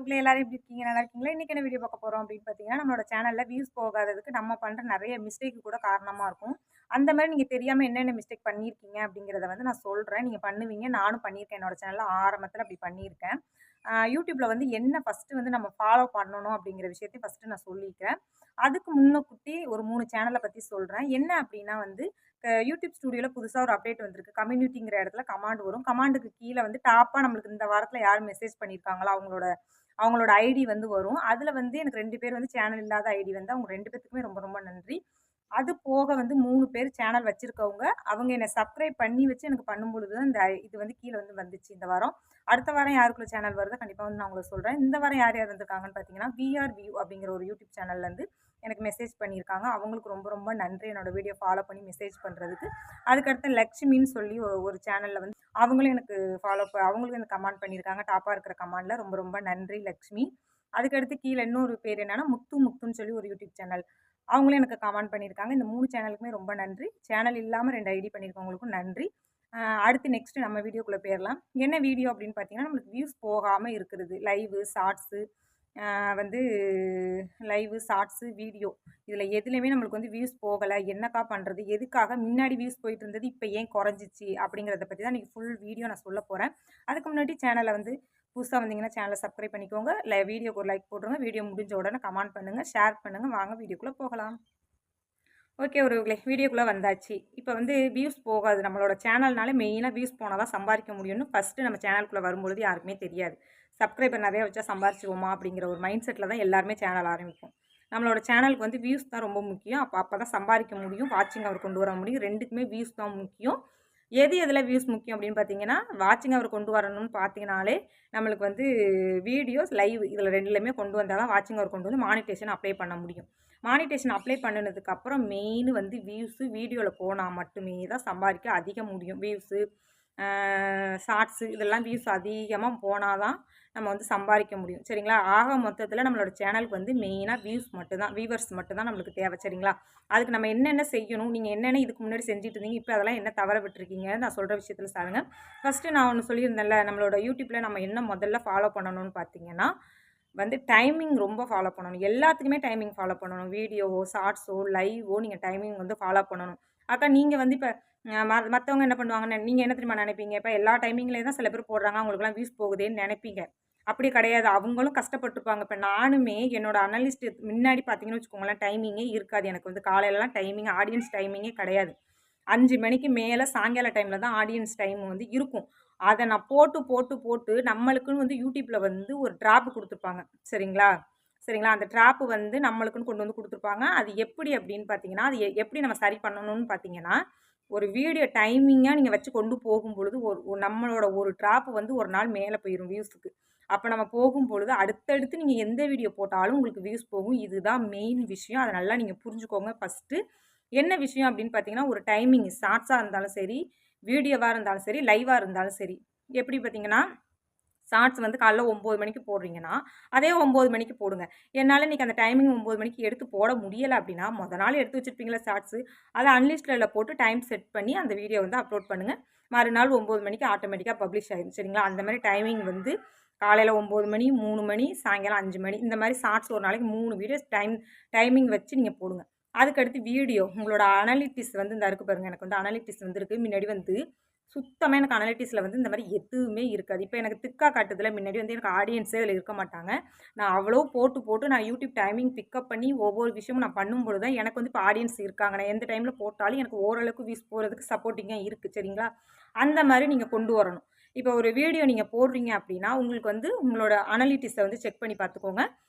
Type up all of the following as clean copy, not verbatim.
மக்களே எல்லாரும் எப்படி இருக்கீங்க? நல்லா இருக்கீங்களா? இன்னைக்கு என்ன வீடியோ பார்க்க போறோம் அப்படின்னு பார்த்தீங்கன்னா, நம்மளோட சேனல்ல வியூஸ் போகாததுக்கு நம்ம பண்ற நெறைய மிஸ்டேக் கூட காரணமா இருக்கும். அந்த மாரி நீங்க தெரியாம என்னென்ன மிஸ்டேக் பண்ணியிருக்கீங்க அப்படிங்கிறத வந்து நான் சொல்றேன். நீங்க பண்ணுவீங்க. நானும் பண்ணியிருக்கேன். என்னோட சேனல்ல ஆரம்பத்தில அப்படி பண்ணியிருக்கேன். YouTubeல வந்து என்ன ஃபர்ஸ்ட்டு வந்து நம்ம ஃபாலோ பண்ணணும் அப்படிங்கிற விஷயத்தையும் ஃபர்ஸ்ட்டு நான் சொல்லிக்கிறேன். அதுக்கு முன்னக்கூட்டி ஒரு 3 சேனல பத்தி சொல்றேன். என்ன அப்படின்னா வந்து YouTube ஸ்டுடியோல புதுசா ஒரு அப்டேட் வந்திருக்கு. கம்யூனிட்டிங்கிற இடத்துல கமாண்ட் வரும். கமாண்டுக்கு கீழ வந்து டாப்பா நம்மளுக்கு இந்த வாரத்துல யார் மெசேஜ் பண்ணியிருக்காங்களோ அவங்களோட அவங்களோட ஐடி வந்து வரும். அதுல வந்து எனக்கு 2 பேர் வந்து சேனல் இல்லாத ஐடி வந்து அவங்க 2 பேத்துக்குமே ரொம்ப ரொம்ப நன்றி. அது போக வந்து 3 பேர் சேனல் வச்சிருக்கவங்க. அவங்க என்ன சப்ஸ்கிரைப் பண்ணி வச்சு எனக்கு பண்ணும்பொழுது தான் இந்த இது வந்து கீழ வந்து வந்துச்சு இந்த வாரம். அடுத்த வாரம் யாருக்குள்ள சேனல் வருதோ கண்டிப்பா வந்து நான் உங்களுக்கு சொல்றேன். இந்த வாரம் யார் யார் வந்திருக்காங்கன்னு பார்த்தீங்கன்னா, விஆர் வியூ அப்படிங்கிற ஒரு யூடியூப் சேனல்லேருந்து எனக்கு மெசேஜ் பண்ணியிருக்காங்க. அவங்களுக்கு ரொம்ப ரொம்ப நன்றி என்னோட வீடியோ ஃபாலோ பண்ணி மெசேஜ் பண்றதுக்கு. அதுக்கடுத்து லக்ஷ்மின்னு சொல்லி ஒரு சேனல்ல வந்து அவங்களும் எனக்கு அவங்களும் எனக்கு கமெண்ட் பண்ணியிருக்காங்க. டாப்பா இருக்கிற கமெண்ட்ல ரொம்ப ரொம்ப நன்றி லக்ஷ்மி. அதுக்கடுத்து கீழ இன்னொரு பேர் என்னன்னா, முத்துன்னு சொல்லி ஒரு யூடியூப் சேனல். அவங்களும் எனக்கு கமெண்ட் பண்ணியிருக்காங்க. இந்த 3 சேனலுக்குமே ரொம்ப நன்றி. சேனல் இல்லாம 2 ஐடி பண்ணியிருக்கவங்களுக்கும் நன்றி. அ அடுத்து நெக்ஸ்ட் நம்ம வீடியோக்குள்ள போயிரலாம். என்ன வீடியோ அப்படின்னு பார்த்தீங்கன்னா, நம்மளுக்கு வியூஸ் போகாம இருக்கிறது. லைவு, ஷார்ட்ஸு வந்து லைவு, ஷார்ட்ஸு, வீடியோ இதில எதுலயுமே நம்மளுக்கு வந்து வியூஸ் போகல. என்னக்கா பண்றது? எதுக்காக முன்னாடி வியூஸ் போயிட்டு இருந்தது, இப்ப ஏன் குறைஞ்சிச்சு? அப்படிங்கிறத பத்தி தான் இன்னைக்கு ஃபுல் வீடியோ நான் சொல்லப் போறேன். அதுக்கு முன்னாடி சேனல வந்து புதுசா வந்தீங்கன்னா சேனல சப்ஸ்கிரைப் பண்ணிக்கோங்க. வீடியோக்கு ஒரு லைக் போட்டுருங்க. வீடியோ முடிஞ்ச உடனே கமெண்ட் பண்ணுங்க, ஷேர் பண்ணுங்க. வாங்க வீடியோக்குள்ள போகலாம். ஓகே உறவுகளே வீடியோக்குள்ள வந்தாச்சு. இப்ப வந்து வியூஸ் போகாது. நம்மளோட சேனல்னாலே மெயினா வியூஸ் போனா தான் சம்பாரிக்க முடியும்னு ஃபர்ஸ்ட்டு நம்ம சேனலுக்குள்ள வரும்பொழுது யாருக்குமே தெரியாது. சப்ஸ்கிரைபர் நெறைய வச்சா சம்பாரிச்சுருவோமா அப்படிங்கிற ஒரு மைண்ட் செட்ல தான் எல்லாருமே சேனல் ஆரம்பிப்போம். நம்மளோட சேனலுக்கு வந்து வியூஸ் தான் ரொம்ப முக்கியம். அப்பதான் சம்பாரிக்க முடியும். வாட்சிங் ஹவர் கொண்டு வர முடியும். 2க்குமே வியூஸ் தான் முக்கியம். எதுல வியூஸ் முக்கியம் அப்படின்னு பார்த்தீங்கன்னா, வாட்சிங் ஹவர் கொண்டு வரணும்னு பார்த்தீங்கனாலே, நம்மளுக்கு வந்து வீடியோஸ், லைவ் இதில 2லயுமே கொண்டு வந்தா தான் வாட்சிங் ஹவர் கொண்டு வந்து மானிட்டேஷன் அப்ளை பண்ண முடியும். மானிட்டேஷன் அப்ளை பண்ணுனதுக்கு அப்புறம் மெயின் வந்து வியூஸு வீடியோல போனா மட்டுமே தான் சம்பாரிக்க அதிக முடியும். வியூஸு, ஷார்ட்ஸு இதெல்லாம் வியூஸ் அதிகமா போனா தான் நம்ம வந்து சம்பாரிக்க முடியும். சரிங்களா? ஆக மொத்தத்தில நம்மளோட சேனலுக்கு வந்து மெயினா வியூஸ் மட்டும் தான், வியூவர்ஸ் மட்டும் தான் நம்மளுக்கு தேவை. சரிங்களா? அதுக்கு நம்ம என்னென்ன செய்யணும்? நீங்க என்னென்ன இதுக்கு முன்னாடி செஞ்சுட்டு இருந்தீங்க? இப்ப அதெல்லாம் என்ன தவற விட்டுருக்கீங்க? நான் சொல்ற விஷயத்தில சாருங்க. ஃபர்ஸ்ட்டு நான் ஒண்ணு சொல்லியிருந்தேன்ல, நம்மளோட YouTubeல நம்ம என்ன முதல்ல ஃபாலோ பண்ணணும்னு பார்த்தீங்கன்னா, வந்து டைமிங் ரொம்ப ஃபாலோ பண்ணணும். எல்லாத்துக்குமே டைமிங் ஃபாலோ பண்ணணும். வீடியோவோ, ஷார்ட்ஸோ, லைவோ நீங்க டைமிங் வந்து ஃபாலோ பண்ணணும். அக்கா நீங்க வந்து இப்ப மத்தவங்க என்ன பண்ணுவாங்கன்னு நீங்க என்ன தெரியுமா நினைப்பீங்க? இப்ப எல்லா டைமிங்லயும் தான் சில பேர் போடுறாங்க. அவங்களுக்கெல்லாம் வியூஸ் போகுதேன்னு நினைப்பீங்க. அப்படி கிடையாது. அவங்களும் கஷ்டப்பட்டுருப்பாங்க. இப்ப நானுமே என்னோட அனலிஸ்ட் முன்னாடி பார்த்தீங்கன்னு வச்சுக்கோங்களேன், டைமிங்கே இருக்காது. எனக்கு வந்து காலையிலலாம் டைமிங் ஆடியன்ஸ் டைமிங்கே கிடையாது. 5 மணிக்கு மேல சாயங்கால டைம்ல தான் ஆடியன்ஸ் டைம் வந்து இருக்கும். அத நான் போட்டு நம்மளுக்குன்னு வந்து YouTubeல வந்து ஒரு ட்ராப் குடுத்துருப்பாங்க. சரிங்களா? சரிங்களா? அந்த ட்ராப் வந்து நம்மளுக்குன்னு கொண்டு வந்து குடுத்துருப்பாங்க. அது எப்படி அப்படின்னு பார்த்தீங்கன்னா, அது எப்படி நம்ம சரி பண்ணணும்னு பார்த்தீங்கன்னா, ஒரு வீடியோ டைமிங்கா நீங்க வச்சு கொண்டு போகும்பொழுது, நம்மளோட ஒரு ட்ராப் வந்து ஒரு நாள் மேல போயிரும் வியூஸுக்கு. அப்ப நம்ம போகும்பொழுது, அடுத்தடுத்து நீங்க எந்த வீடியோ போட்டாலும் உங்களுக்கு வியூஸ் போகும். இதுதான் மெயின் விஷயம். அத நல்லா நீங்க புரிஞ்சுக்கோங்க ஃபர்ஸ்ட்டு. என்ன விஷயம் அப்படின்னு பார்த்தீங்கன்னா, ஒரு டைமிங் ஷார்ட்ஸா இருந்தாலும் சரி, வீடியோவா இருந்தாலும் சரி, லைவா இருந்தாலும் சரி. எப்படி பார்த்தீங்கன்னா, ஷார்ட்ஸ் வந்து காலைல 9 மணிக்கு போடுறீங்கன்னா, அதே 9 மணிக்கு போடுங்க. என்னால இன்னைக்கு அந்த டைமிங் 9 மணிக்கு எடுத்து போட முடியல அப்படின்னா, மொத நாள் எடுத்து வச்சிருப்பீங்கள்ல ஷார்ட்ஸு, அத அன்லிஸ்ட்டட்ல போட்டு டைம் செட் பண்ணி அந்த வீடியோ வந்து அப்லோட் பண்ணுங்க. மறுநாள் 9 மணிக்கு ஆட்டோமேட்டிக்கா பப்ளிஷ் ஆயிரும். சரிங்களா? அந்த மாரி டைமிங் வந்து காலையில 9 மணி, 3 மணி, சாயங்காலம் 5 மணி. இந்த மாரி ஷார்ட்ஸ் ஒரு நாளைக்கு 3 வீடியோஸ் டைமிங் வச்சு நீங்க போடுங்க. அதுக்கடுத்து வீடியோ. உங்களோட அனலிட்டிக்ஸ் வந்து இந்த இருக்கு பாருங்க. எனக்கு வந்து அனலிட்டிக்ஸ் வந்திருக்கு. முன்னாடி வந்து சுத்தமா எனக்கு அனலிட்டிக்ஸ்ல வந்து இந்த மாரி எதுவுமே இருக்காது. இப்ப எனக்கு திக்கா காட்டுதுல, முன்னாடி வந்து எனக்கு ஆடியன்ஸே அதில இருக்க மாட்டாங்க. நான் அவ்வளோ போட்டு நான் YouTube டைமிங் பிக்கப் பண்ணி ஒவ்வொரு விஷயமும் நான் பண்ணும்பொழுது தான் எனக்கு வந்து இப்ப ஆடியன்ஸ் இருக்காங்க. நான் எந்த டைம்ல போட்டாலும் எனக்கு ஓரளவுக்கு வியூஸ் போறதுக்கு சப்போர்ட்டிங்கா இருக்கு. சரிங்களா? அந்த மாரி நீங்க கொண்டு வரணும். இப்ப ஒரு வீடியோ நீங்க போடுறீங்க அப்டின்னா, உங்களுக்கு வந்து உங்களோட அனலிட்டிக்ஸ வந்து செக் பண்ணி பார்த்துக்கோங்க.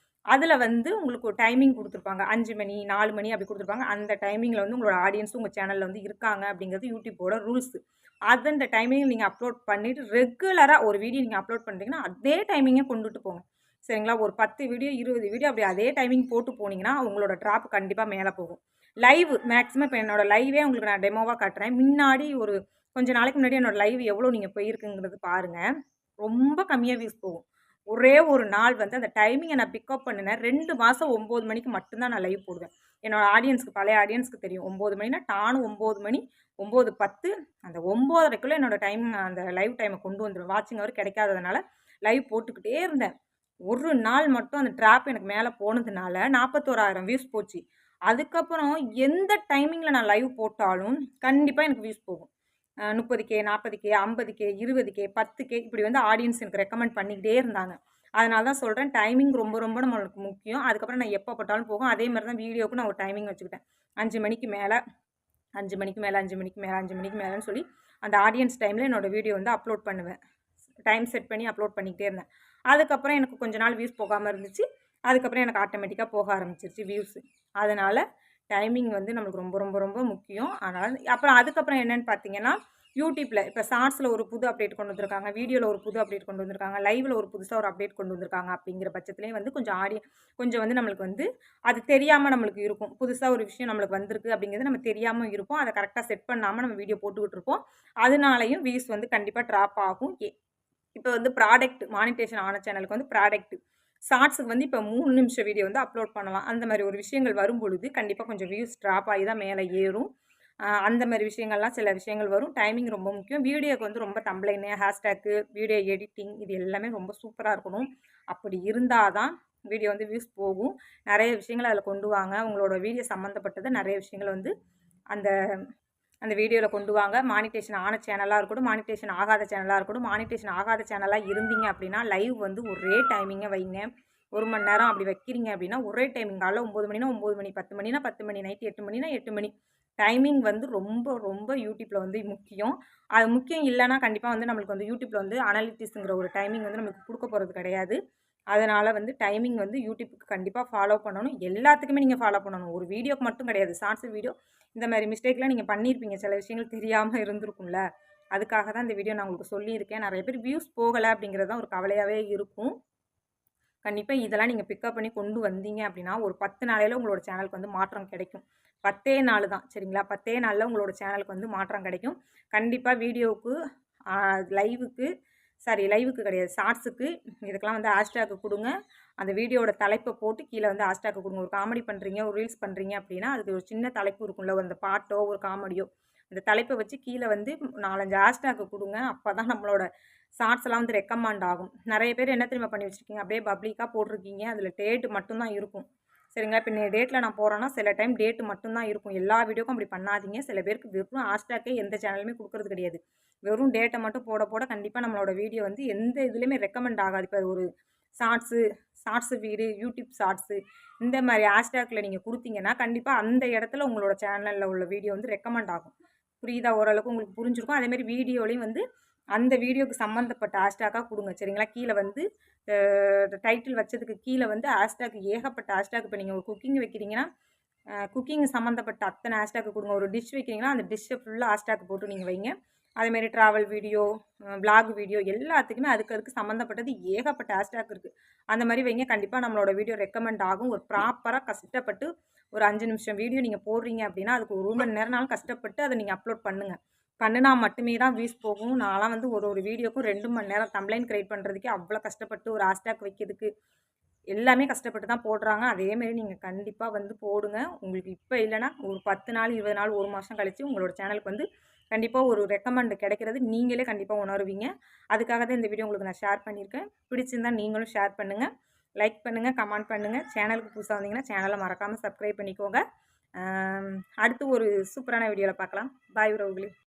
அதுல வந்து உங்களுக்கு ஒரு டைமிங் குடுத்துருப்பாங்க. 5 மணி, 4 மணி அப்படி குடுத்துருப்பாங்க. அந்த டைமிங்ல வந்து உங்களோட ஆடியன்ஸ் உங்க சேனல்ல வந்து இருக்காங்க அப்படிங்கிறது YouTubeஓட ரூல்ஸ். அந்த டைமிங் நீங்க அப்லோட் பண்ணிட்டு ரெகுலரா ஒரு வீடியோ நீங்க அப்லோட் பண்றீங்கன்னா, அதே டைமிங்கே கொண்டுட்டு போங்க. சரிங்களா? ஒரு 10 வீடியோ, 20 வீடியோ அப்படி அதே டைமிங் போட்டு போனீங்கன்னா, உங்களோட டிராப் கண்டிப்பா மேல போகும். லைவ் மேக்ஸிமம் இப்ப என்னோட லைவே உங்களுக்கு நான் டெமோவா காட்டுறேன். முன்னாடி ஒரு கொஞ்ச நாளைக்கு முன்னாடி என்னோட லைவ் எவ்வளோ நீங்க போயிருக்குங்கிறது பாருங்க. ரொம்ப கம்மியா வியூஸ் போகும். ஒரே ஒரு நாள் வந்து அந்த டைமிங்க நான் பிக்கப் பண்ணுனேன். 2 மாசம் 9 மணிக்கு மட்டும் தான் நான் லைவ் போடுவேன். என்னோட ஆடியன்ஸ்க்கு பழைய ஆடியன்ஸ்க்கு தெரியும். 9 மணினா டான்னு 9 மணி, 9:10 அந்த 9:30க்குள்ள என்னோட டைம் அந்த லைவ் டைம கொண்டு வந்துருவேன். வாட்சிங் ஹவர் கிடைக்காததுனால லைவ் போட்டுக்கிட்டே இருந்தேன். ஒரு நாள் மட்டும் அந்த ட்ராப் எனக்கு மேலே போனதுனால 41,000 வியூஸ் போச்சு. அதுக்கப்புறம் எந்த டைமிங்கில நான் லைவ் போட்டாலும் கண்டிப்பா எனக்கு வியூஸ் போகும். 30K, 40K, 50K, 20K, 10K இப்படி வந்து ஆடியன்ஸ் எனக்கு ரெக்கமெண்ட் பண்ணிக்கிட்டே இருந்தாங்க. அதனால தான் சொல்றேன் டைமிங் ரொம்ப ரொம்ப நம்மளுக்கு முக்கியம். அதுக்கப்புறம் நான் எப்போ போட்டாலும் போகும். அதே மாரி தான் வீடியோவுக்கு நான் ஒரு டைமிங் வச்சுக்கிட்டேன். 5 மணிக்கு மேல 5 மணிக்கு மேல 5 மணிக்கு மேல 5 மணிக்கு மேலன்னு சொல்லி அந்த ஆடியன்ஸ் டைம்ல என்னோட வீடியோ வந்து அப்லோட் பண்ணுவேன். டைம் செட் பண்ணி அப்லோட் பண்ணிக்கிட்டே இருந்தேன். அதுக்கப்புறம் எனக்கு கொஞ்ச நாள் வியூஸ் போகாம இருந்துச்சு. அதுக்கப்புறம் எனக்கு ஆட்டோமேட்டிக்கா போக ஆரம்பிச்சிருச்சு வியூஸு. அதனால டைமிங் வந்து நம்மளுக்கு ரொம்ப ரொம்ப ரொம்ப முக்கியம். அதனால அப்புறம் அதுக்கப்புறம் என்னன்னு பார்த்தீங்கன்னா, யூடியூப்ல இப்ப ஷார்ட்ஸ்ல ஒரு புது அப்டேட் கொண்டு வந்திருக்காங்க. வீடியோல ஒரு புது அப்டேட் கொண்டு வந்திருக்காங்க. லைவ்ல ஒரு புதுசா ஒரு அப்டேட் கொண்டு வந்திருக்காங்க அப்படிங்கிற பட்சத்திலேயே வந்து கொஞ்சம் வந்து நம்மளுக்கு வந்து அது தெரியாம நம்மளுக்கு இருக்கும். புதுசா ஒரு விஷயம் நம்மளுக்கு வந்திருக்கு அப்படிங்கிறது நம்ம தெரியாம இருப்போம். அத கரெக்ட்டா செட் பண்ணாம நம்ம வீடியோ போட்டுக்கிட்டு இருப்போம். அதனாலயும் வியூஸ் வந்து கண்டிப்பா ட்ராப் ஆகும். இப்போ வந்து ப்ராடக்ட் மானிட்டேஷன் ஆன சேனலுக்கு வந்து ப்ராடக்ட் ஷார்ட்ஸுக்கு வந்து இப்போ 3 நிமிஷம் வீடியோ வந்து அப்லோட் பண்ணலாம். அந்த மாதிரி ஒரு விஷயங்கள் வரும்பொழுது கண்டிப்பாக கொஞ்சம் வியூஸ் ட்ராப் ஆகி தான் மேலே ஏறும். அந்த மாதிரி விஷயங்கள்லாம் சில விஷயங்கள் வரும். டைமிங் ரொம்ப முக்கியம். வீடியோக்கு வந்து ரொம்ப தம்ப்லைனு, ஹேஷ்டேக்கு, வீடியோ எடிட்டிங் இது எல்லாமே ரொம்ப சூப்பராக இருக்கணும். அப்படி இருந்தால் தான் வீடியோ வந்து வியூஸ் போகும். நிறைய விஷயங்கள் அதில் கொண்டு வாங்க. உங்களோட வீடியோ சம்மந்தப்பட்டது நிறைய விஷயங்கள் வந்து அந்த அந்த வீடியோவில் கொண்டு வாங்க. மானிட்டேஷன் ஆன சேனலாக இருக்கட்டும், மானிட்டேஷன் ஆகாத சேனலாக இருக்கட்டும். மானிட்டேஷன் ஆகாத சேனலாக இருந்தீங்க அப்படின்னா லைவ் வந்து ஒரே டைமிங்கை வைங்க. 1 மணி நேரம் அப்படி வைக்கிறீங்க அப்படின்னா ஒரே டைமிங் காலைல 9 மணினா 9 மணி, 10 மணினா 10 மணி, நைட்டு 8 மணினா 8 மணி. டைமிங் வந்து ரொம்ப ரொம்ப யூடியூப்பில் வந்து முக்கியம். அது முக்கியம் இல்லைன்னா கண்டிப்பாக வந்து நம்மளுக்கு வந்து யூடியூப்பில் வந்து அனலிட்டிக்ஸுங்கிற ஒரு டைமிங் வந்து நமக்கு கொடுக்க போகிறது கிடையாது. அதனால் வந்து டைமிங் வந்து யூடியூப்புக்கு கண்டிப்பாக ஃபாலோ பண்ணணும். எல்லாத்துக்குமே நீங்கள் ஃபாலோ பண்ணணும். ஒரு வீடியோக்கு மட்டும் கிடையாது. ஷார்ட்ஸ் வீடியோ இந்த மாதிரி மிஸ்டேக்லாம் நீங்கள் பண்ணியிருப்பீங்க. சில விஷயங்கள் தெரியாமல் இருந்திருக்கும்ல. அதுக்காக தான் இந்த வீடியோ நான் உங்களுக்கு சொல்லியிருக்கேன். நிறைய பேர் வியூஸ் போகலை அப்படிங்கிறது தான் ஒரு கவலையாகவே இருக்கும். கண்டிப்பா இதெல்லாம் நீங்க பிக்கப் பண்ணி கொண்டு வந்தீங்க அப்படின்னா, ஒரு 10 நாளையில உங்களோட சேனலுக்கு வந்து மாற்றம் கிடைக்கும். 10 நாள் தான் சரிங்களா? 10 நாள்ல உங்களோட சேனலுக்கு வந்து மாற்றம் கிடைக்கும். கண்டிப்பா வீடியோவுக்கு அ லைவுக்கு லைவுக்கு கிடையாது. ஷார்ட்ஸுக்கு இதுக்கெல்லாம் வந்து ஹேஷ்டேக் குடுங்க. அந்த வீடியோவோட தலைப்ப போட்டு கீழ வந்து ஹேஷ்டேக் குடுங்க. ஒரு காமெடி பண்றீங்க, ஒரு ரீல்ஸ் பண்றீங்க அப்படின்னா, அதுக்கு ஒரு சின்ன தலைப்பு இருக்கும்ல. அந்த பாட்டோ, ஒரு காமெடியோ அந்த தலைப்ப வச்சு கீழ வந்து 4, 5 ஹேஷ்டேக் குடுங்க. அப்பதான் நம்மளோட ஷார்ட்ஸ்லாம் வந்து ரெக்கமெண்ட் ஆகும். நெறைய பேர் என்ன தெரியுமா பண்ணி வச்சிருக்கீங்க? அப்படியே பப்ளிக்கா போட்டிருக்கீங்க. அதில டேட் மட்டும் தான் இருக்கும். சரிங்களா? இப்ப டேட்ல நான் போடுறேன்னா, சில டைம் டேட் மட்டும் தான் இருக்கும். எல்லா வீடியோக்கும் அப்படி பண்ணாதீங்க. சில பேருக்கு வெறும் ஹேஷ்டேக்கே எந்த சேனலுமே குடுக்குறது கிடையாது. வெறும் டேட்ட மட்டும் போட போட கண்டிப்பா நம்மளோட வீடியோ வந்து எந்த இதுலயுமே ரெக்கமெண்ட் ஆகாது. இப்ப ஒரு ஷார்ட்ஸு ஷார்ட்ஸு வீடு, யூடியூப் ஷார்ட்ஸு இந்த மாரி ஹேஷ்டேக்ல நீங்க குடுத்தீங்கன்னா, கண்டிப்பா அந்த இடத்துல உங்களோட சேனல்ல உள்ள வீடியோ வந்து ரெக்கமெண்ட் ஆகும். புரியுதா? ஓரளவுக்கு உங்களுக்கு புரிஞ்சிருக்கும். அதேமாரி வீடியோலயும் வந்து அந்த வீடியோக்கு சம்மந்தப்பட்ட ஹேஷ்டேக்கா குடுங்க. சரிங்களா? கீழ வந்து டைட்டில் வச்சதுக்கு கீழ வந்து ஹேஷ்டேக் ஏகப்பட்ட ஹேஷ்டேக் இப்ப நீங்க ஒரு குக்கிங் வைக்கிறீங்கன்னா, குக்கிங் சம்மந்தப்பட்ட அத்தன ஹேஷ்டேக் குடுங்க. ஒரு டிஷ் வைக்கிறீங்கன்னா, அந்த டிஷ்ஷ ஃபுல்லா ஹேஷ்டேக் போட்டு நீங்க வைங்க. அதேமாரி ட்ராவல் வீடியோ, விளாக் வீடியோ எல்லாத்துக்குமே அதுக்கு சம்மந்தப்பட்டது ஏகப்பட்ட ஹேஷ்டேக் இருக்கு. அந்த மாரி வைங்க. கண்டிப்பா நம்மளோட வீடியோ ரெக்கமெண்ட் ஆகும். ஒரு ப்ராப்பரா கஷ்டப்பட்டு ஒரு 5 நிமிஷம் வீடியோ நீங்க போடுறீங்க அப்படின்னா, அதுக்கு 1 மணி நேரம்னாலும் கஷ்டப்பட்டு அத நீங்க அப்லோட் பண்ணுங்க. பண்ணுனா மட்டுமே தான் வியூஸ் போகும். நான்லாம் வந்து ஒரு ஒரு வீடியோக்கும் 2 மணி நேரம் தம்ப்லைன் கிரியேட் பண்றதுக்கே அவ்வளோ கஷ்டப்பட்டு ஒரு ஹேஷ்டேக் வைக்கிறதுக்கு எல்லாமே கஷ்டப்பட்டு தான் போடுறாங்க. அதேமாரி நீங்க கண்டிப்பா வந்து போடுங்க. உங்களுக்கு இப்ப இல்லன்னா ஒரு 10 நாள், 20 நாள், 1 மாசம் கழிச்சு உங்களோட சேனலுக்கு வந்து கண்டிப்பா ஒரு ரெக்கமெண்ட் கிடைக்கிறது நீங்களே கண்டிப்பா உணருவீங்க. அதுக்காக தான் இந்த வீடியோ உங்களுக்கு நான் ஷேர் பண்ணியிருக்கேன். பிடிச்சிருந்தா நீங்களும் ஷேர் பண்ணுங்க. லைக் பண்ணுங்க, கமெண்ட் பண்ணுங்க. சேனலுக்கு புதுசா வந்தீங்கன்னா சேனல மறக்காம சப்ஸ்கிரைப் பண்ணிக்கோங்க. அடுத்து ஒரு சூப்பரான வீடியோல பார்க்கலாம். பாய் உறவுகளே!